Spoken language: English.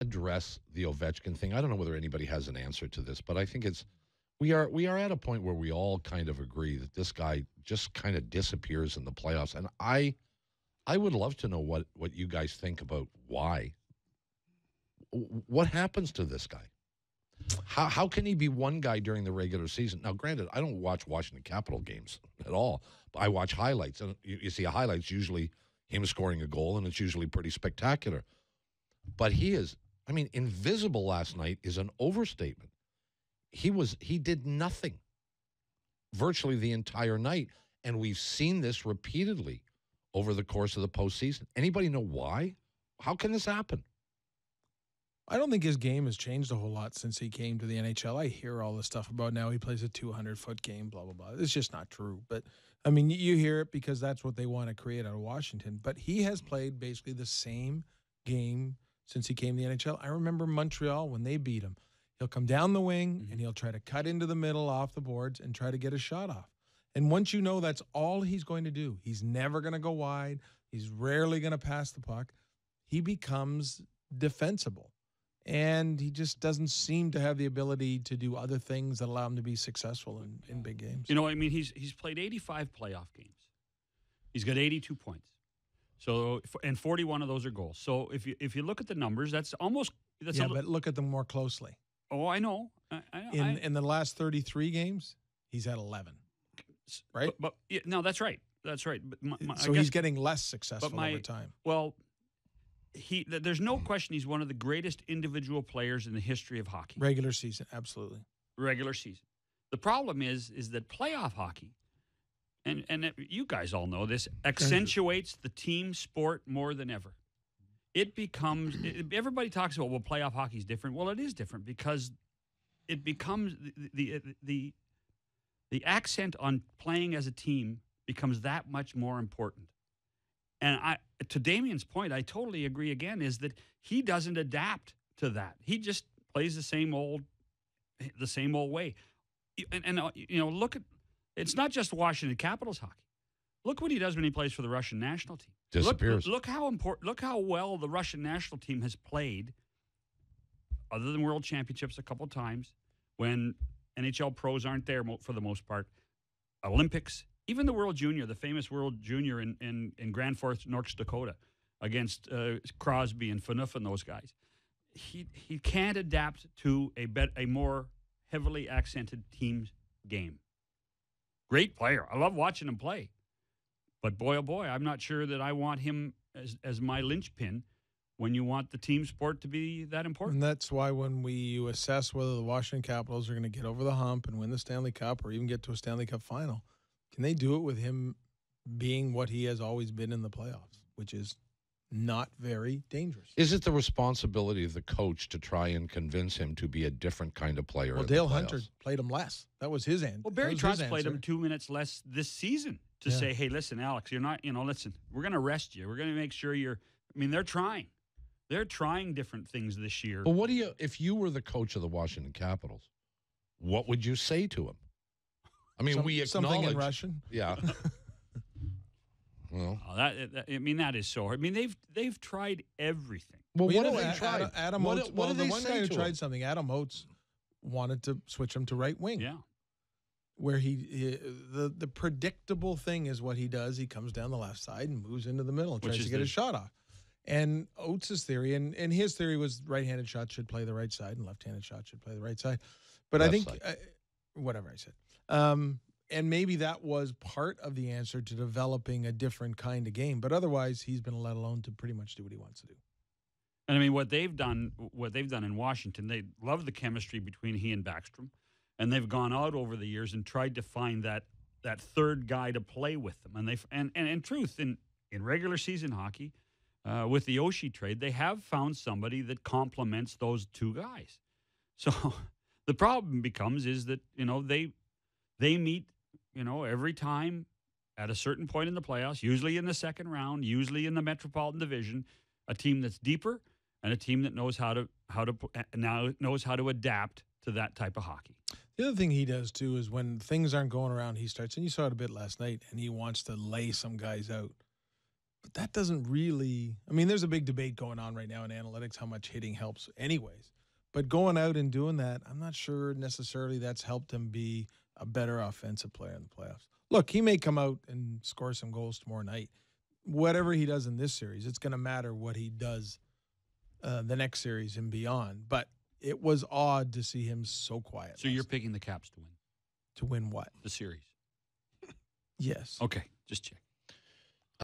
address the Ovechkin thing. I don't know whether anybody has an answer to this, but I think we are at a point where we all kind of agree that this guy just kind of disappears in the playoffs, and I would love to know what you guys think about why. What happens to this guy? How can he be one guy during the regular season? Now, granted, I don't watch Washington Capital games at all. But I watch highlights, and you see a highlights usually him scoring a goal, and it's usually pretty spectacular. But he is, I mean, invisible last night is an overstatement. He did nothing virtually the entire night, and we've seen this repeatedly over the course of the postseason. Anybody know why? How can this happen? I don't think his game has changed a whole lot since he came to the NHL. I hear all this stuff about now he plays a 200-foot game, blah, blah, blah. It's just not true. But, I mean, you hear it because that's what they want to create out of Washington. But he has played basically the same game since he came to the NHL. I remember Montreal when they beat him. He'll come down the wing, and he'll try to cut into the middle off the boards and try to get a shot off. And once you know that's all he's going to do, he's never going to go wide. He's rarely going to pass the puck. He becomes defensible. And he just doesn't seem to have the ability to do other things that allow him to be successful in big games. You know, I mean, he's played 85 playoff games. He's got 82 points. So, and 41 of those are goals. So if you look at the numbers, that's almost but look at them more closely. Oh, I know. In the last 33 games, he's had 11. Right? But yeah, no, that's right. That's right. But so he's getting less successful over time. Well, there's no question he's one of the greatest individual players in the history of hockey. Regular season, absolutely. Regular season. The problem is that playoff hockey, and you guys all know this, accentuates the team sport more than ever. It becomes everybody talks about, well, playoff hockey is different. Well, it is different because it becomes the accent on playing as a team becomes that much more important. And to Damien's point, I totally agree again, is that he doesn't adapt to that. He just plays the same old way. And you know, look at, it's not just Washington Capitals hockey. Look what he does when he plays for the Russian national team. Disappears. Look how important, look how well the Russian national team has played, other than World Championships a couple times, when NHL pros aren't there for the most part. Olympics, even the World Junior, the famous World Junior in Grand Forks, North Dakota, against Crosby and Phaneuf and those guys. He can't adapt to a more heavily accented team game. Great player. I love watching him play. But boy, oh boy, I'm not sure that I want him as my linchpin when you want the team sport to be that important. And that's why when you assess whether the Washington Capitals are going to get over the hump and win the Stanley Cup or even get to a Stanley Cup final, can they do it with him being what he has always been in the playoffs, which is not very dangerous? Is it the responsibility of the coach to try and convince him to be a different kind of player? Well, Dale Hunter played him less. That was his end. Well, Barry Trotz played him 2 minutes less this season to say, hey, listen, Alex, you're not, listen, we're going to rest you. We're going to make sure they're trying. They're trying different things this year. But if you were the coach of the Washington Capitals, what would you say to him? I mean, we acknowledge something in Russian. Yeah. Well, that is so hard. I mean, they've tried everything. Well, what have they tried? Adam Oates. Well, the one guy who tried something, Adam Oates, wanted to switch him to right wing. Yeah. Where the predictable thing is what he does. He comes down the left side and moves into the middle and tries to get a shot off. And Oates' theory, and his theory was right-handed shots should play the right side and left-handed shots should play the right side. But I think, whatever I said. And maybe that was part of the answer to developing a different kind of game. But otherwise, he's been let alone to pretty much do what he wants to do. And I mean, what they've done in Washington, they love the chemistry between he and Backstrom. And they've gone out over the years and tried to find that third guy to play with them. And in truth, in regular season hockey, with the Oshie trade, they have found somebody that complements those two guys. So the problem is that, they meet, every time at a certain point in the playoffs, usually in the second round, usually in the Metropolitan Division, a team that's deeper and a team that knows how to adapt to that type of hockey. The other thing he does, too, is when things aren't going around, he starts, and you saw it a bit last night, and he wants to lay some guys out. But that doesn't really – I mean, there's a big debate going on right now in analytics how much hitting helps anyways. But going out and doing that, I'm not sure necessarily that's helped him be a better offensive player in the playoffs. Look, he may come out and score some goals tomorrow night. Whatever he does in this series, it's going to matter what he does the next series and beyond. But it was odd to see him so quiet. So you're picking the Caps to win. To win what? The series. Yes. Okay, just check.